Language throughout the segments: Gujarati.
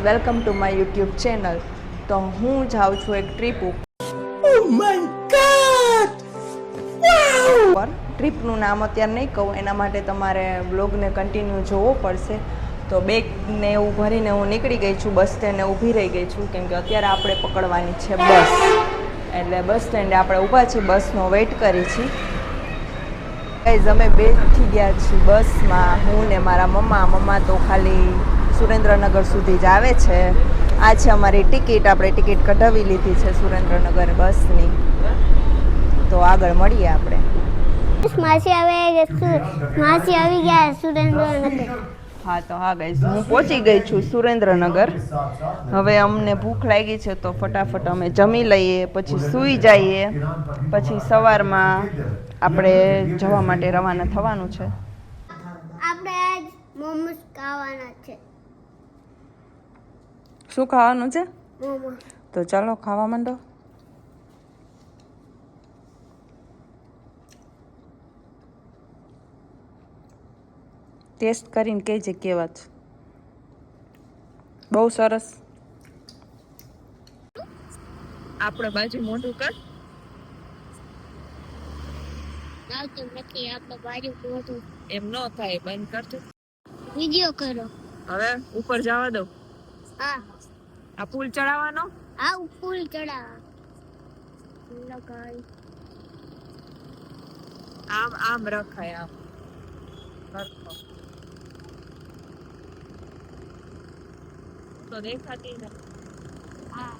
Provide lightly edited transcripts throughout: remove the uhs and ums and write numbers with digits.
Welcome to my YouTube channel. તો હું જાઉં છું એક ટ્રીપ ઉપર. ટ્રીપનું નામ અત્યારે નહીં કહું, એના માટે તમારે બ્લોગને કન્ટિન્યુ જોવો પડશે. તો બેગને એવું ભરીને હું નીકળી ગઈ છું, બસ સ્ટેન્ડે ઊભી રહી ગઈ છું, કેમ કે અત્યારે આપણે પકડવાની છે બસ. એટલે બસ સ્ટેન્ડે આપણે ઊભા છીએ, બસનો વેઇટ કરી છીએ. ગાઈઝ અમે બેઠી ગયા છીએ બસમાં, હું ને મારા મમ્મા તો ખાલી સુરેન્દ્રનગર સુધી જ આવે છે. આ છે અમારી ટિકિટ, આપણે ટિકિટ કઢાવી લીધી છે સુરેન્દ્રનગર બસની. તો આગળ મળીએ આપણે. માસી આવી ગયા સુરેન્દ્રનગર. હા તો હા ગાઈઝ, હું પહોંચી ગઈ છું સુરેન્દ્રનગર. હવે અમને ભૂખ લાગી છે તો ફટાફટ અમે જમી લઈએ, પછી સૂઈ જઈએ, પછી સવારમાં આપણે જવા માટે રવાના થવાનું છે. આપણે આજ મોમોસ ખાવાના છે. શું ખાવાનું છે? મોમોસ. તો ચાલો ખાવા માંડો. ટેસ્ટ કરીને કહેજે કેવા છે. બહુ સરસ. આપણે બાજુ મોઢું કર. એમ ન થાય, બંધ કરજો. વિડિયો કરો. હવે ઉપર જવા દો. હા. આ પુલ ચડાવવાનો. આ પુલ ચડાવ. લગાઈ. આમ આમ રખાય, આમ રખો તો દેખાતી ને. હા.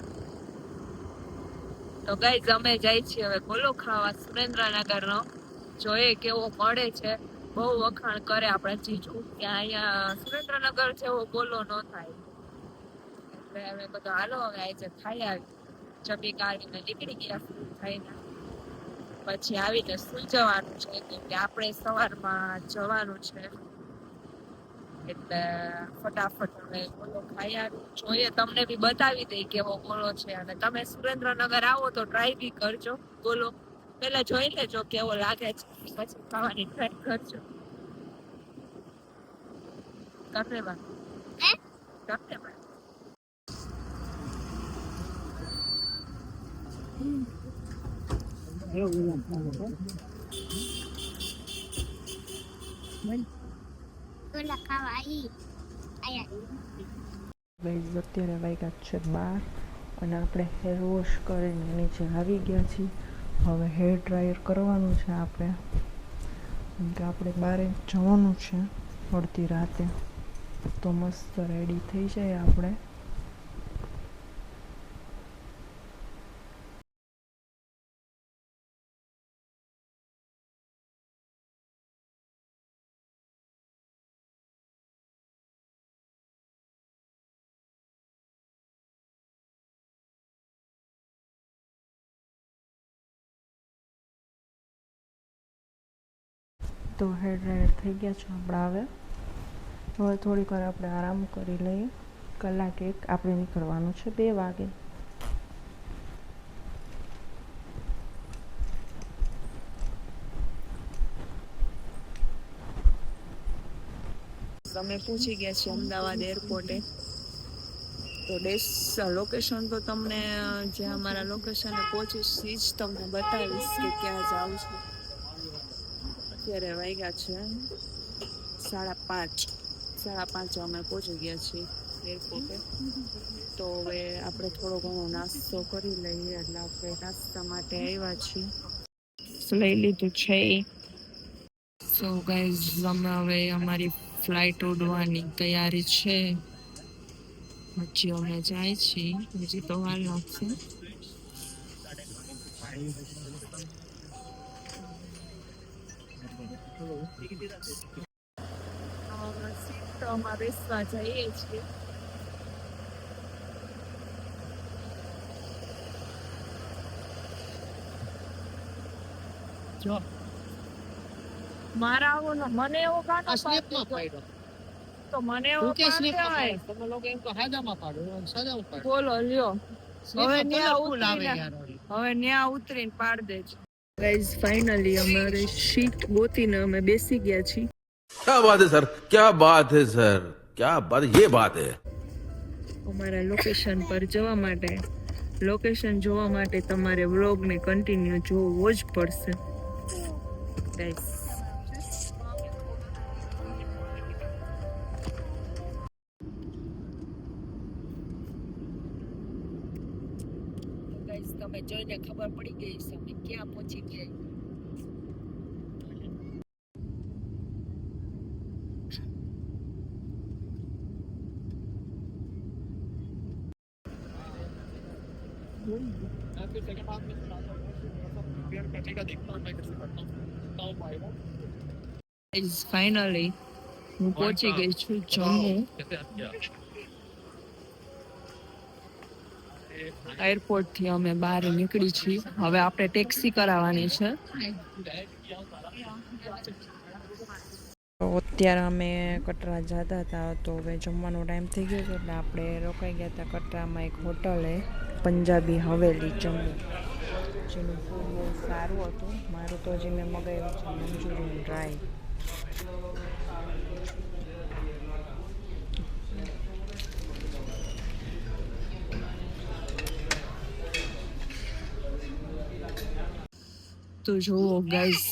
તો ગાઈઝ અમે જાય છીએ હવે ગોલો ખાવા સુરેન્દ્રનગરનો. જોઈએ કેવો મળે છે. બહુ વખાણ કરે આપણા જીજુ કે અહીંયા સુરેન્દ્રનગર જેવો ગોલો ન થાય. એટલે અમે બધું હાલો હવે આજે ખાઈ આવી. જમી કાઢીને નીકળી ગયા થઈને. પછી આવીને સુઈ જવાનું છે, કેમ કે આપણે સવારમાં જવાનું છે. એટલે ફટાફટ હવે ગોલો ખાઈ આવી. જોઈએ, તમને બી બતાવી દઈ કેવો ગોલો છે. અને તમે સુરેન્દ્રનગર આવો તો ટ્રાય બી કરજો ગોલો. પેલા જોઈ લેજો કેવો લાગે છે, પછી ખાવાની ટ્રાય કરજો. કરને બા કરને બા. ગોલા ખાવા આવી. ગાઈઝ અત્યારે વાગ્યા છે 12 અને આપણે હેર વોશ કરીને નીચે આવી ગયા છીએ. હવે હેર ડ્રાયર કરવાનું છે આપણે, કેમ કે આપણે બહાર જવાનું છે અડધી રાતે. તો મસ્ત રેડી થઈ જાય આપણે. તો હેર ડ્રાયર થઈ ગયા છે આપણા. હવે થોડીક વાર આપણે આરામ કરી લઈએ. કલાક એક આપણે નીકળવાનું છે 2 વાગે. અમે પહોંચી ગયા છીએ અમદાવાદ એરપોર્ટે. તો લોકેશન તો તમને જ્યાં અમારા લોકેશને પહોંચીશ એ જ તમને બતાવીશ કે ક્યાં જાઉં છું. અત્યારે વાગ્યા છે 5:30 અમે પહોંચી ગયા છીએ એરપોર્ટે. તો હવે આપણે થોડો ઘણો નાસ્તો કરી લઈએ. એટલે આપણે નાસ્તા માટે આવ્યા છીએ, લઈ લીધું છે. સો ગાઈઝ અમે હવે અમારી ફ્લાઇટ ઉડવાની તૈયારી છે. હજી અમે જાય છીએ, હજી તો વાર લાગશે. સીટોમાં બેસવા જઈએ છીએ. જો મારા આવો ને મને એવો ગાનો સ્નેપમાં પાડ્યો તો મને એવો પાડ્યો. તમે લોકો એમ તો હાજામાં પાડો, સાજામાં પાડો. બોલો લ્યો, હવે ન્યા ઉતરીને પાડ દેજો. ગાઈઝ ફાઇનલી અમારી સીટ ગોતીને અમે બેસી ગયા છીએ. क्या बात है सर, क्या बात है सर, क्या बात, ये बात है. અમારા લોકેશન પર જવા માટે, લોકેશન જોવા માટે તમારે વ્લોગને કન્ટિન્યુ જોવો જ પડશે ગાઈસ. ગાઈસ તમે જોઈને ખબર પડી ગઈ છે અમે ક્યાં પહોંચી ગયા. ફાઇનલી હું પહોંચી ગઈ છું જમ્મુ એરપોર્ટ થી. અમે બહાર નીકળી છીએ. હવે આપણે ટેક્સી કરાવવાની છે. અત્યારે અમે કટરા જતા હતા તો હવે જમવાનો ટાઈમ થઈ ગયો છે એટલે આપણે રોકાઈ ગયા હતા કટરામાં એક હોટલે, પંજાબી હવેલી જમ્મુ, જેનું ફૂડ બહુ સારું હતું. મારું તો હજી મેં મગાવ્યું છે મંચુરિયન ડ્રાય. તો જુઓ ગાઈસ,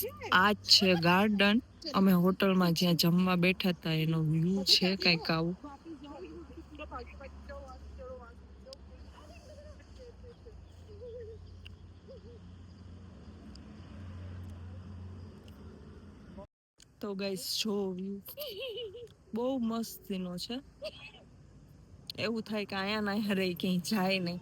આ જ છે ગાર્ડન. અમે હોટલમાં જ્યાં જમવા બેઠા હતા એનો વ્યૂ છે કંઈક આવું. તો ગાઈસ જો વ્યૂ બહુ મસ્તીનો છે. એવું થાય કે અહીંયા ના અહીંયા રહી ક્યાંય જાય નહીં.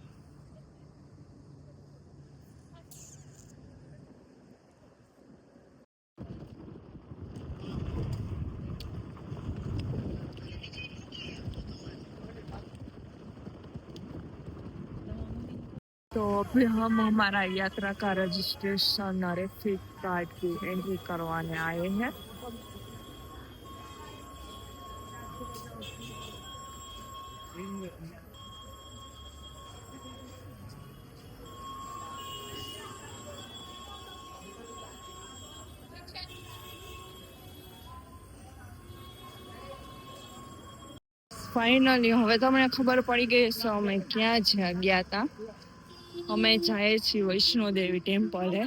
तो अभी हम हमारा यात्रा का रजिस्ट्रेशन रेफिट कार्ड की एंट्री करवाने आए हैं. ફાઇનલી હવે તમને ખબર પડી ગઈ છે અમે ક્યાં ગયા હતા. અમે જઈએ છીએ વૈષ્ણોદેવી ટેમ્પલે.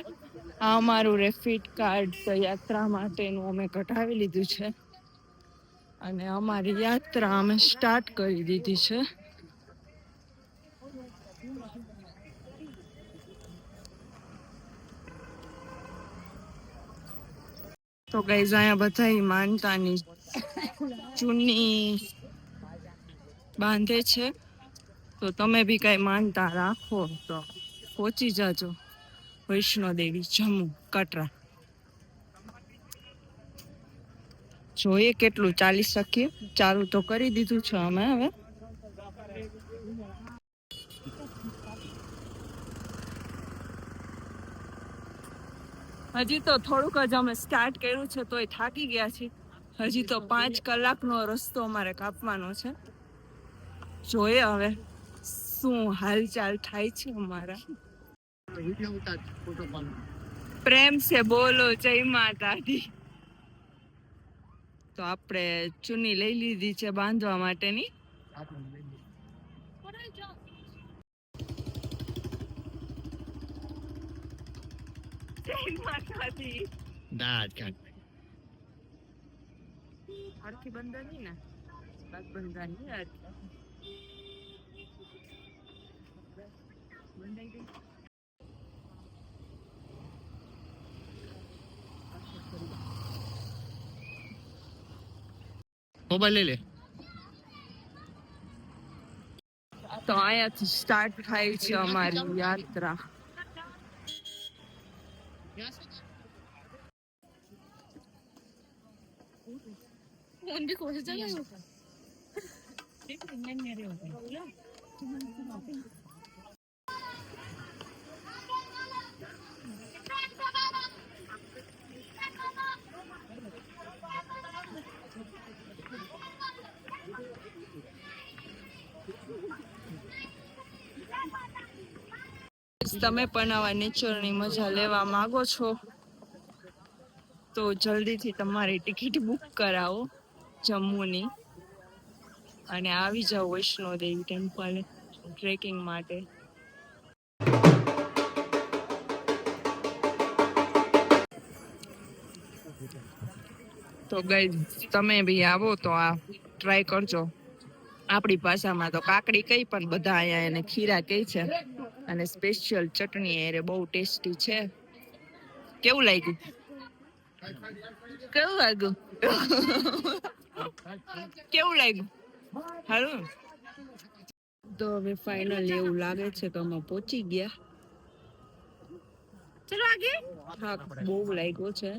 આ અમારું રેફિટ કાર્ડ યાત્રા માટેનું અમે કઢાવી લીધું છે અને અમારી યાત્રા અમે સ્ટાર્ટ કરી દીધી છે. તો ગાઈઝ અહીંયા બધા માનતાની ચૂની બાંધે છે. તો તમે બી કઈ માનતા રાખો તો પહોંચી જાજો વૈષ્ણોદેવી જમ્મુ કટરા. જોઈએ કેટલું ચાલી શકીએ. ચાલુ તો કરી દીધું છે અમે હવે. હજી તો થોડુંક જ અમે સ્ટાર્ટ કર્યું છે તોય થાકી ગયા છીએ. હજી તો 5 કલાકનો રસ્તો અમારે કાપવાનો છે. જોઈએ હવે શું હાલચાલ થાય છે અમારા. પ્રેમ સે બોલો જય માતા દી. તો આપણે ચૂની લઈ લીધી છે બાંધવા માટેની. જય માતા દી. હરખી બંધાની ને બાદ બંધાની બંધાઈ ગઈ. મોબાઈલ લઈ લે. તો અહીંયાથી સ્ટાર્ટ થાય છે અમારી યાત્રા. તમે પણ આવા નેચરની મજા લેવા માંગો છો તો જલ્દીથી તમારી ટિકિટ બુક કરાવો જમ્મુની. અને આવી જાઓ વૈષ્ણોદેવી ટેમ્પલ ટ્રેકિંગ માટે. તો ગાઈઝ તમે બી આવો તો આ ટ્રાય કરજો. આપણી ભાષામાં તો કાકડી કઈ, પણ બધા અહીંયા એને ખીરા કહે છે. અને સ્પેશિયલ ચટણી એ બહુ ટેસ્ટી છે. કેવું લાગ્યું? કેવું લાગ્યું? કેવું લાગ્યું? હારું. તો હવે ફાઇનલી એવું લાગે છે કે અમે પહોંચી ગયા. ચલો આગે. હા, બહુ લાગ્યો છે.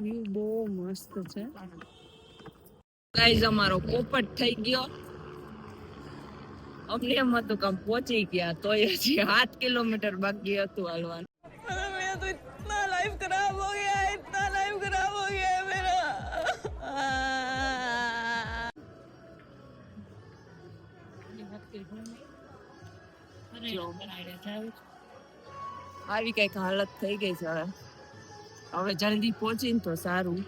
વ્યૂ બહુ મસ્ત છે. ગાઈઝ અમારો પોપટ થઈ ગયો. અમને એમ હતું કે પહોંચી ગયા, તોય હજી 7 કિલોમીટર બાકી હતું હાલવાનું. મેરા તો ઇતના લાઈફ ખરાબ હો ગયા, ઇતના લાઈફ ખરાબ હો ગયા મેરા. આવી કઈક હાલત થઈ ગઈ છે. હવે જલ્દી પહોંચીને તો સારું.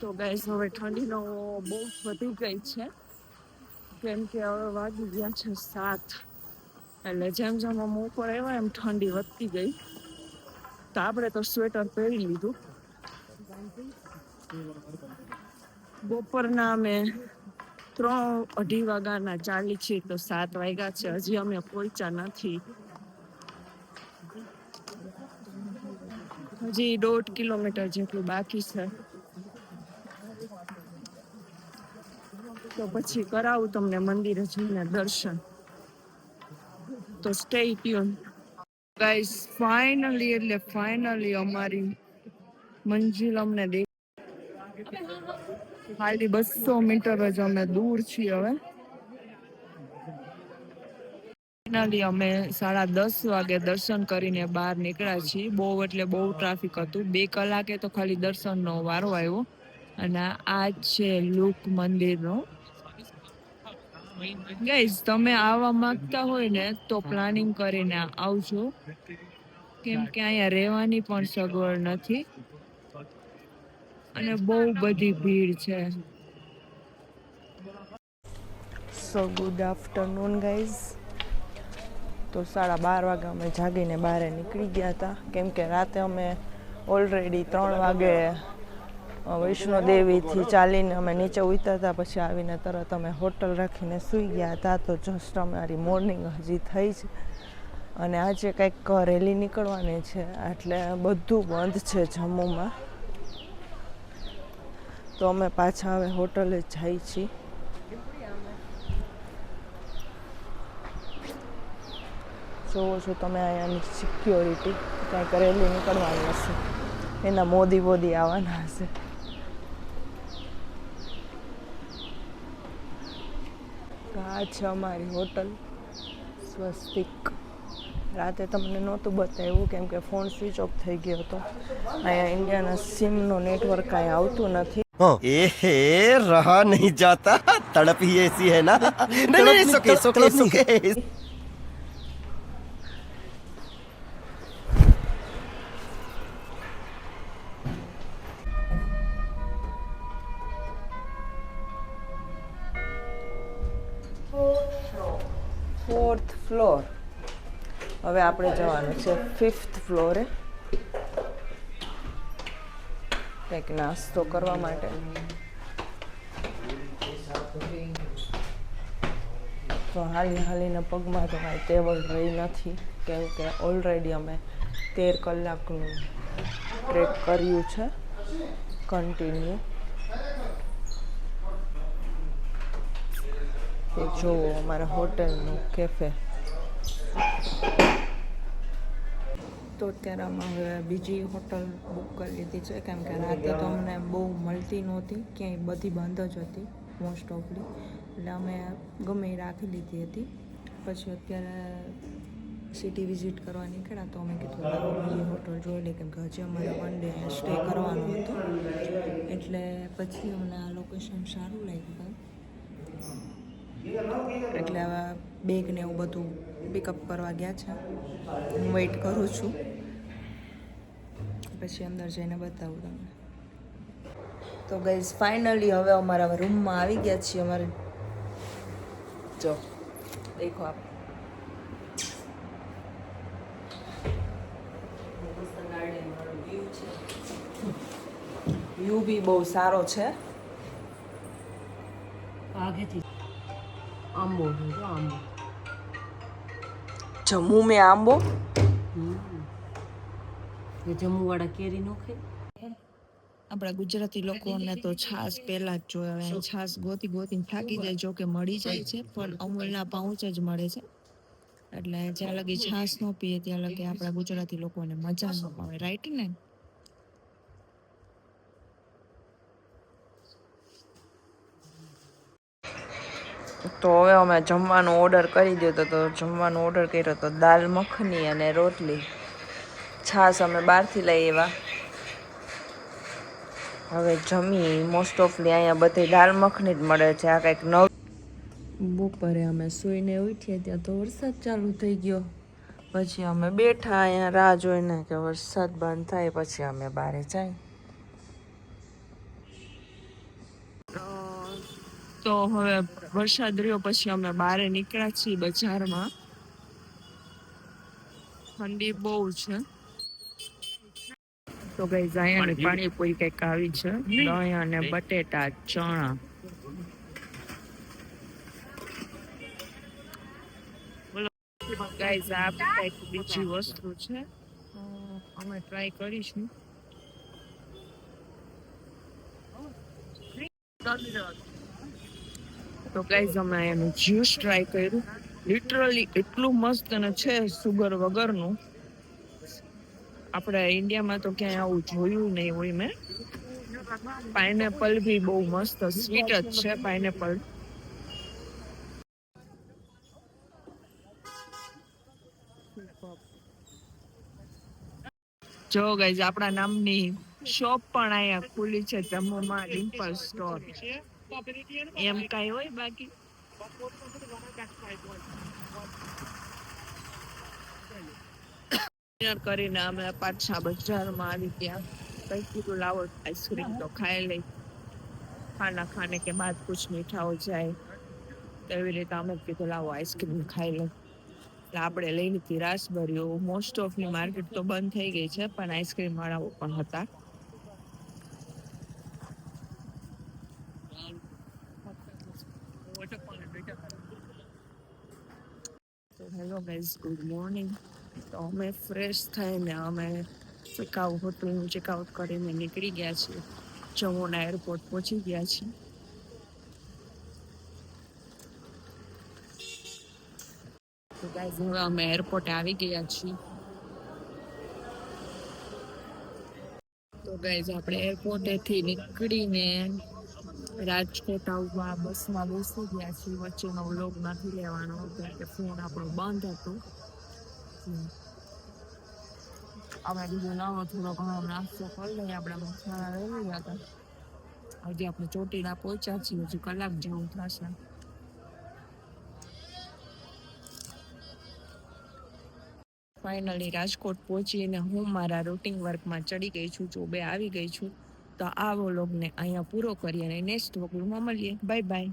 તો ગાઈસ હવે ઠંડીનો બહુ વધી ગઈ છે, કેમ કે હવે વાગી ગયા છે 7. એટલે જેમ જેમ અમે ઉપર આવ્યા એમ ઠંડી વધતી ગઈ. તો આપણે તો સ્વેટર પહેરી લીધું. બપોરના અમે 3-2:30 વાગ્યાના ચાલી છીએ, તો 7 વાગ્યા છે. હજી અમે પહોંચ્યા નથી. હજી 1.5 કિલોમીટર જેટલું બાકી છે. તો પછી કરાવું તમને મંદિરે જઈને દર્શન. તો સ્ટે ટ્યુન ગાઈસ. ફાઇનલી અમારી મંજિલ અમને ખાલી 200 મીટર જ અમે દૂર છીએ. હવે ફાઇનલી અમે 10:30 વાગે દર્શન કરીને બહાર નીકળ્યા છીએ. બહુ એટલે બહુ ટ્રાફિક હતું. 2 કલાકે તો ખાલી દર્શનનો વારો આવ્યો. અને આ છે લુક મંદિરનો. ગાઈઝ તમે આવવા માંગતા હોય ને તો પ્લાનિંગ કરીને આવજો, કેમ કે અહીંયા રહેવાની પણ સગવડ નથી અને બહુ બધી ભીડ છે. સો ગુડ આફ્ટરનૂન ગાઈઝ. તો 12:30 વાગે અમે જાગીને બહાર નીકળી ગયા હતા, કેમ કે રાતે અમે ઓલરેડી 3 વાગે વૈષ્ણોદેવીથી ચાલીને અમે નીચે ઉતર્યા હતા. પછી આવીને તરત અમે હોટલ રાખીને સૂઈ ગયા હતા. તો જસ્ટ અમારી મોર્નિંગ હજી થઈ છે. અને આજે કંઈક રેલી નીકળવાની છે, એટલે બધું બંધ છે જમ્મુમાં. તો અમે પાછા હવે હોટલે જઈએ છીએ. જોવો છો તમે અહીંયાની સિક્યોરિટી. કંઈક રેલી નીકળવાની હશે, એના મોદી આવવાના હશે. આ છે અમારી હોટલ સ્વસ્તિક. રાતે તમને નહોતું બતાવ્યું, કેમ કે ફોન સ્વિચ ઓફ થઈ ગયો હતો. અહીંયા ઇન્ડિયાના સિમનું નેટવર્ક કાંઈ આવતું નથી. एहे रहा नहीं जाता, तड़प ही ऐसी है ना. नहीं, सुके. 4th floor. હવે આપણે જવાનું છે 5th ફ્લોરે કંઈક નાસ્તો કરવા માટે. તો હાલીને પગમાં તો કાંઈ ટેબલ રહી નથી, કેમ કે ઓલરેડી અમે 13 કલાકનું ટ્રેક કર્યું છે કન્ટિન્યુ. એ જોવો અમારા હોટલનું કેફે. તો અત્યારે અમે હવે બીજી હોટલ બુક કરી લીધી છે, કેમ કે રાતે તો અમને બહુ મળતી નહોતી, ક્યાંય બધી બંધ જ હતી મોસ્ટ ઓફલી. એટલે અમે ગમે એ રાખી લીધી હતી. પછી અત્યારે સિટી વિઝિટ કરવા નીકળ્યા તો અમે કીધું લાવો બીજી હોટલ જોઈ લે, કેમ કે હજી અમારે 1 ડે સ્ટે કરવાનો હતો. એટલે પછી અમને આ લોકેશન સારું લાગ્યું, એટલે હવે બેગ ને એવું બધું પિકઅપ કરવા ગયા છે. હું વેઇટ કરું છું, પછી અંદર જઈને બતાવું તમને. તો ગાઈઝ ફાઇનલી હવે અમારા રૂમમાં આવી ગયા છીએ. અમારે જો દેખો આપ વ્યૂ બી બહુ સારો છે. આગેથી આંબો છે જો આંબો. જમ્મુ મેં આંબો. એ જમ્મુવાળા કેરી નો ખાય. આપણા ગુજરાતી લોકોને તો છાશ પહેલા જ જોઈએ. છાશ ગોતી ગોતીને થાકી જાય, જો કે મળી જાય છે પણ અમૂલના પાઉચ જ મળે છે. એટલે જ્યાં લગી છાશ ન પીએ ત્યાં લગી આપણા ગુજરાતી લોકોને મજા ન આવે. રાઈટ ને? તો હવે અમે જમવાનું ઓર્ડર કરી દીધો. તો જમવાનું ઓર્ડર કર્યો તો દાલ મખની અને રોટલી. છાશ અમે બહારથી લઈ આવ્યા. હવે જમી. મોસ્ટ ઓફલી અહીંયા બધે દાલ મખની જ મળે છે. આ કંઈક નવ. બપોરે અમે સૂઈને ઉઠીએ ત્યાં તો વરસાદ ચાલુ થઈ ગયો. પછી અમે બેઠા અહીંયા રાહ જોઈને કે વરસાદ બંધ થાય પછી અમે બહાર જાય. તો હવે વરસાદ રહ્યો પછી અમે બહાર નીકળ્યા છીએ બજારમાં. ઠંડી બહુ છે. તો ગાઈઝ અહીંયા પાણીપુરી કંઈક આવી છે. દહીં અને બટેટા ચણા. ગાઈઝ આ કંઈક બીજી વસ્તુ છે, અમે ટ્રાય કરીશું. તો ગાઈઝ અમે એનું જ્યુસ ટ્રાય કર્યું. લિટરલી એટલું મસ્ત અને છે સુગર વગરનું. આપણે ઇન્ડિયામાં તો ક્યાંય આવું જોયું નહીં હોય મેં. પાઇનેપલ બી બહુ મસ્ત સ્વીટ જ છે પાઇનેપલ. જો ગાઈઝ આપણા નામની શોપ પણ અહીંયા ખુલી છે જમ્મુમાં, ડિમ્પલ સ્ટોર. એમ કાંઈ હોય બાકી ડિનર કરીને અમે પાછા બજારમાં આવી ગયા. કઈ કીધું લાવો આઈસ્ક્રીમ તો ખાઈ લઈ. ખાના ખાને કે બાદ કુછ મીઠા હો જાય, એવી રીતે અમે કીધું લાવો આઈસ્ક્રીમ ખાઈ લઈ. એટલે આપણે લઈ લીધી રાસબરીઓ. મોસ્ટ ઓફની માર્કેટ તો બંધ થઈ ગઈ છે પણ આઈસ્ક્રીમ વાળાઓ પણ હતા. તો હેલો ગાઈઝ, ગુડ મોર્નિંગ. તો અમે ફ્રેશ થઈને અમે હોટલનું ચેકઆઉટ કરીને નીકળી ગયા છીએ. જમ્મુના એરપોર્ટ પહોંચી ગયા છીએ. તો ગાઈઝ હવે અમે એરપોર્ટે આવી ગયા છીએ. તો ગાઈઝ આપણે એરપોર્ટેથી નીકળીને રાજકોટ આવવા બસમાં બેસી ગયા છીએ. વચ્ચેનો વ્લોગ નથી લેવાનો કે ફોન આપણો બંધ હતો. અમે બીજો નવો થોડો ઘણો નાસ્તો કરી લઈએ. આપણે મસાલા લઈ રહ્યા હતા. હજી આપણે ચોટીલા પહોંચ્યા છીએ, હજી કલાક જેવું થશે. ફાઇનલી રાજકોટ પહોંચીને હું મારા રૂટિન વર્કમાં ચડી ગઈ છું, જોબે આવી ગઈ છું. તો આ વ્લોગને અહીંયા પૂરો કરીએ અને નેક્સ્ટ વ્લોગમાં મળીએ. Bye bye.